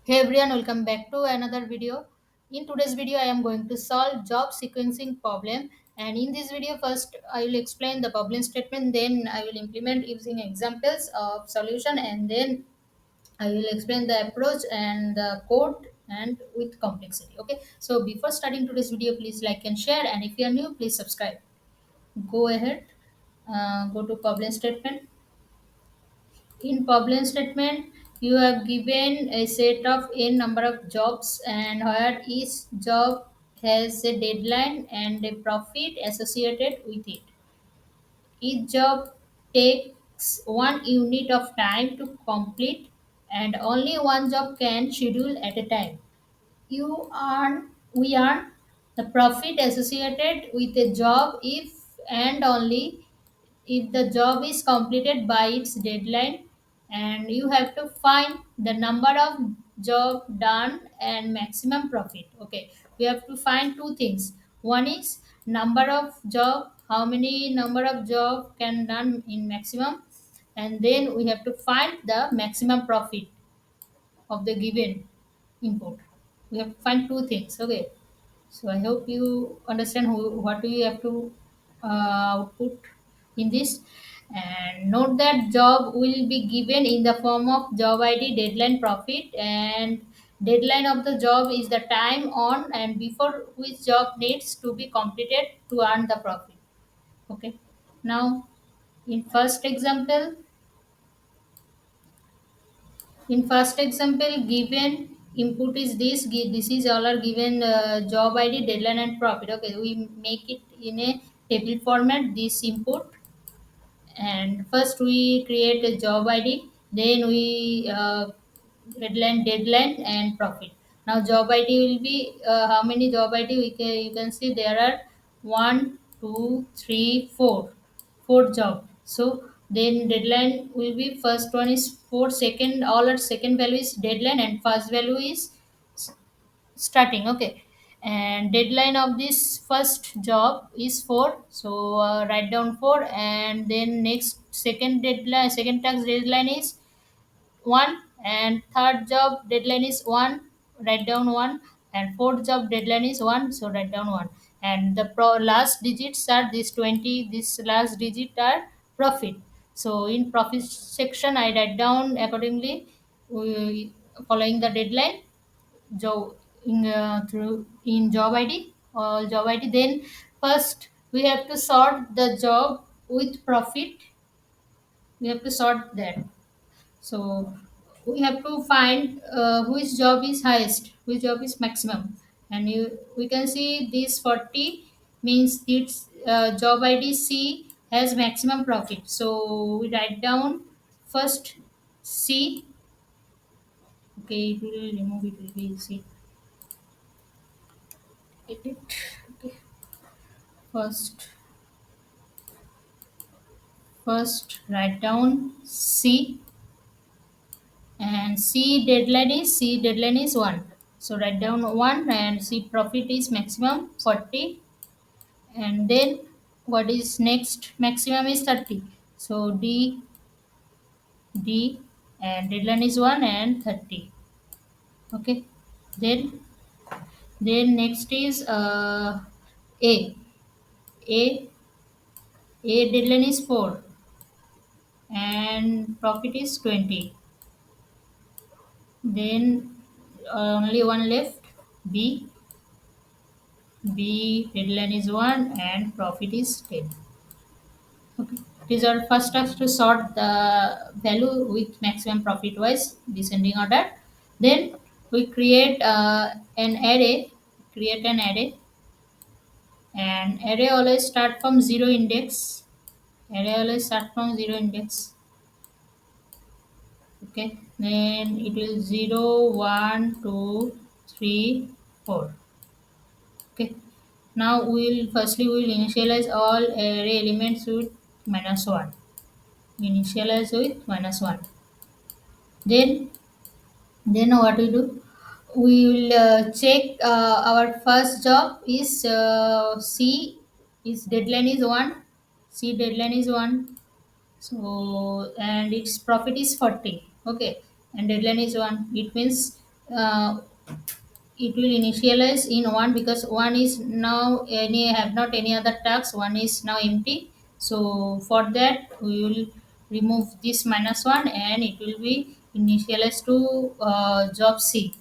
Hey everyone, welcome back to another video. In today's video, I am going to solve job sequencing problem. And in this video, first I will explain the problem statement, then I will implement using examples of solution, and then I will explain the approach and the code and with complexity. Okay. So before starting today's video, please like and share. And if you are new, please subscribe. Go ahead. Go to problem statement. In problem statement, you have given a set of n number of jobs, and where each job has a deadline and a profit associated with it. Each job takes 1 unit of time to complete, and only one job can schedule at a time. We earn the profit associated with a job if and only if the job is completed by its deadline, and you have to find the number of job done and maximum profit. Okay, we have to find two things. One is number of job, how many number of job can done in maximum, and then we have to find the maximum profit of the given input. We have to find two things. Okay, so I hope you understand what do you have to output in this. And note that job will be given in the form of job ID, deadline, profit, and deadline of the job is the time on and before which job needs to be completed to earn the profit. Okay. Now, in first example, given input is this. This is all are given job ID, deadline, and profit. Okay, we make it in a table format. This input, and first we create a job ID, then we deadline and profit. Now job ID will be how many job ID you can see there are one, two, three, four job. So then deadline will be first one is 4, second all our second value is deadline, and first value is starting. Okay, and deadline of this first job is 4, so write down 4, and then next second tax deadline is 1, and third job deadline is 1, write down 1, and fourth job deadline is 1, so write down 1. And the last digits are this 20, this last digit are profit. So in profit section I write down accordingly, following the deadline job through in job ID or job ID. Then first we have to sort the job with profit. We have to sort that. So we have to find which job is highest, which job is maximum, and we can see this 40 means its job ID C has maximum profit. So we write down first C. Okay, it will remove it. Will be C. Edit. Okay, first write down C, and C deadline is 1, so write down 1, and C profit is maximum 40, and then what is next maximum is 30, so D, and deadline is 1 and 30. Okay, then next is A. A A deadline is 4 and profit is 20. Then only one left. B. Deadline is 1 and profit is 10. Okay. These are first steps to sort the value with maximum profit wise descending order. Then we create an array. Create an array, and array always start from zero index. Array always start from zero index. Okay. Then it will 0, 1, 2, 3, 4. Okay. Now we'll initialize all array elements with -1. Initialize with -1. Then what we do? We will check our first job is C. Its deadline is 1. C deadline is 1. So and its profit is 40. Okay, and deadline is 1. It means uh, it will initialize in one because one is now any have not any other task, one is now empty. So for that we will remove this minus one and it will be initialized to job c.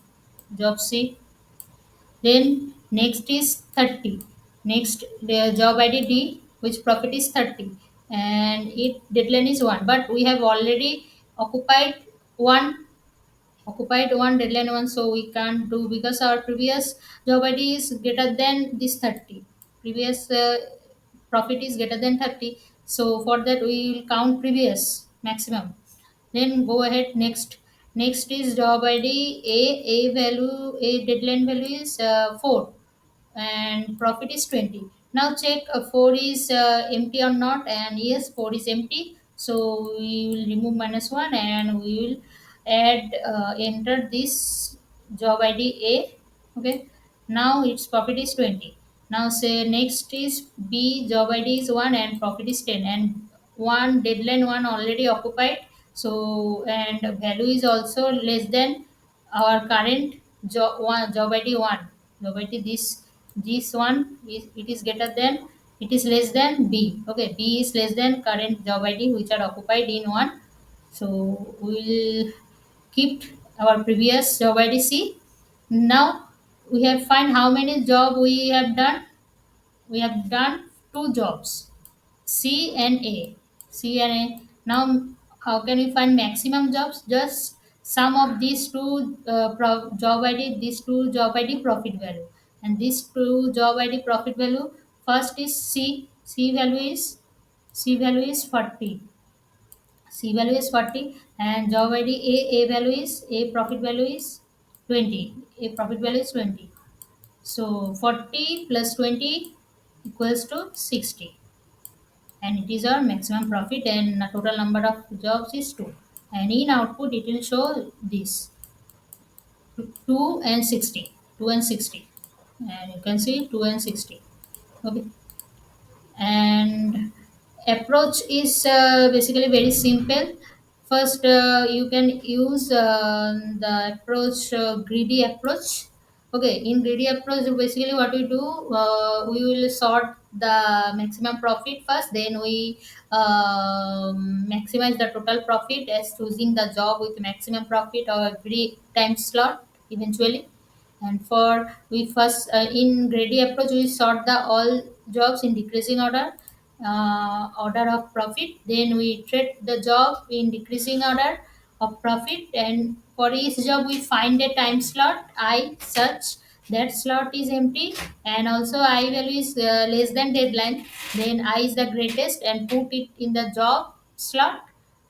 Then next is 30. Next the job ID D, which profit is 30, and it deadline is 1. But we have already occupied one occupied one deadline one, so we can't do because our previous job ID is greater than this 30. Previous profit is greater than 30. So for that we will count previous maximum. Then go ahead next. Next is job ID a value, a deadline value is 4 and profit is 20. Now check 4 is empty or not, and yes, 4 is empty, so we will remove minus 1 and we will add enter this job ID a. Okay, now its profit is 20. Now say next is b, job ID is 1 and profit is 10, and one deadline 1 already occupied, so and value is also less than our current job ID 1. Job ID this one is, it is greater than, it is less than b. Okay, b is less than current job ID which are occupied in 1. So we will keep our previous job ID c. Now we have find how many job we have done. We have done two jobs, C and A. C and A. Now, how can we find maximum jobs? Just sum of these two job ID, these two job ID profit value, and these two job ID profit value. First is C. C value is 40. C value is 40, and job ID A value is A profit value is 20. A profit value is 20. So 40 plus 20 equals to 60, and it is our maximum profit, and the total number of jobs is 2, and in output it will show this 2 and 60, 2 and 60, and you can see 2 and 60. Okay, and approach is basically very simple. First you can use the approach greedy approach. Okay, in greedy approach basically what we do, we will sort the maximum profit first, then we maximize the total profit as choosing the job with maximum profit or every time slot eventually. And for we first in greedy approach we sort the all jobs in decreasing order of profit, then we treat the job in decreasing order of profit, and for each job we find a time slot I such that slot is empty, and also I value is less than deadline, then I is the greatest and put it in the job slot,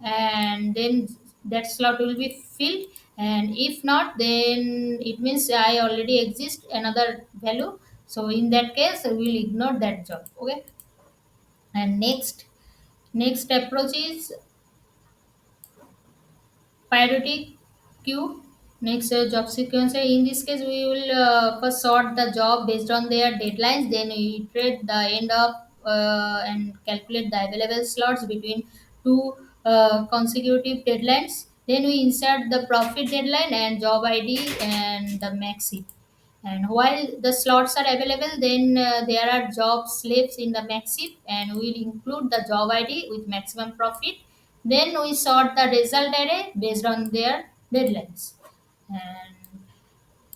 and then that slot will be filled, and if not then it means I already exist another value, so in that case we will ignore that job. Okay, and next approach is priority queue. Next job sequence, in this case we will first sort the job based on their deadlines, then we iterate the end of and calculate the available slots between two consecutive deadlines, then we insert the profit deadline and job ID and the maxi, and while the slots are available, then there are job slips in the maxif, and we'll include the job ID with maximum profit. Then we sort the result array based on their deadlines. And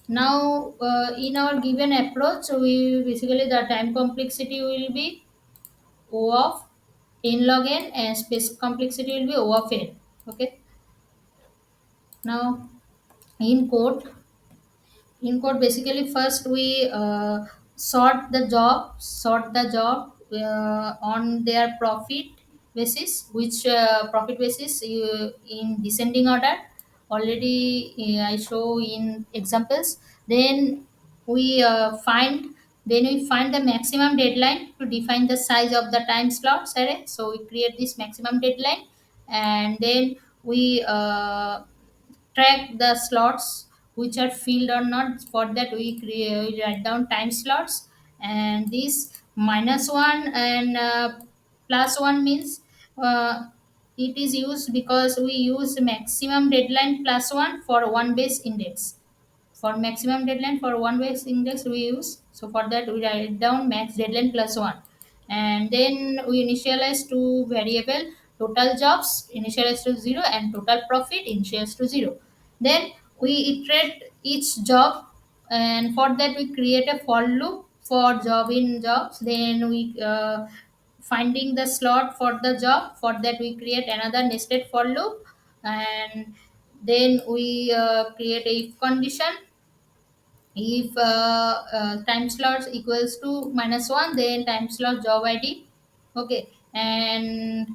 now, in our given approach, we basically the time complexity will be O of n log n, and space complexity will be O of n. Okay. Now, in code, basically first we sort the job on their profit basis, which profit basis in descending order already I show in examples. Then we find the maximum deadline to define the size of the time slots array, so we create this maximum deadline, and then we track the slots which are filled or not. For that we write down time slots, and this minus one and plus one means it is used because we use maximum deadline plus one for one base index. For maximum deadline for one base index we use, so for that we write down max deadline plus one. And then we initialize two variable, total jobs initialize to 0 and total profit initialize to 0. Then we iterate each job, and for that we create a for loop for job in jobs. Then we finding the slot for the job, for that we create another nested for loop. And then we create a if condition. If time slots equals to -1, then time slot job id. Okay. And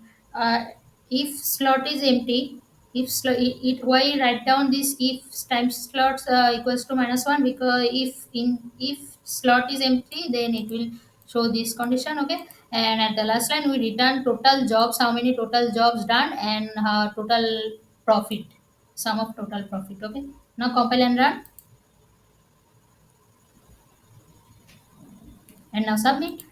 if slot is empty, if why write down this if time slots equals to -1, because if slot is empty, then it will show this condition. Okay. And at the last line we return total jobs, how many total jobs done, and total profit, sum of total profit. Okay. Now compile and run, and now submit.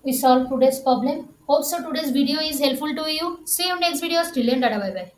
We solved today's problem. Hope so today's video is helpful to you. See you next video. Till then, tata, bye bye.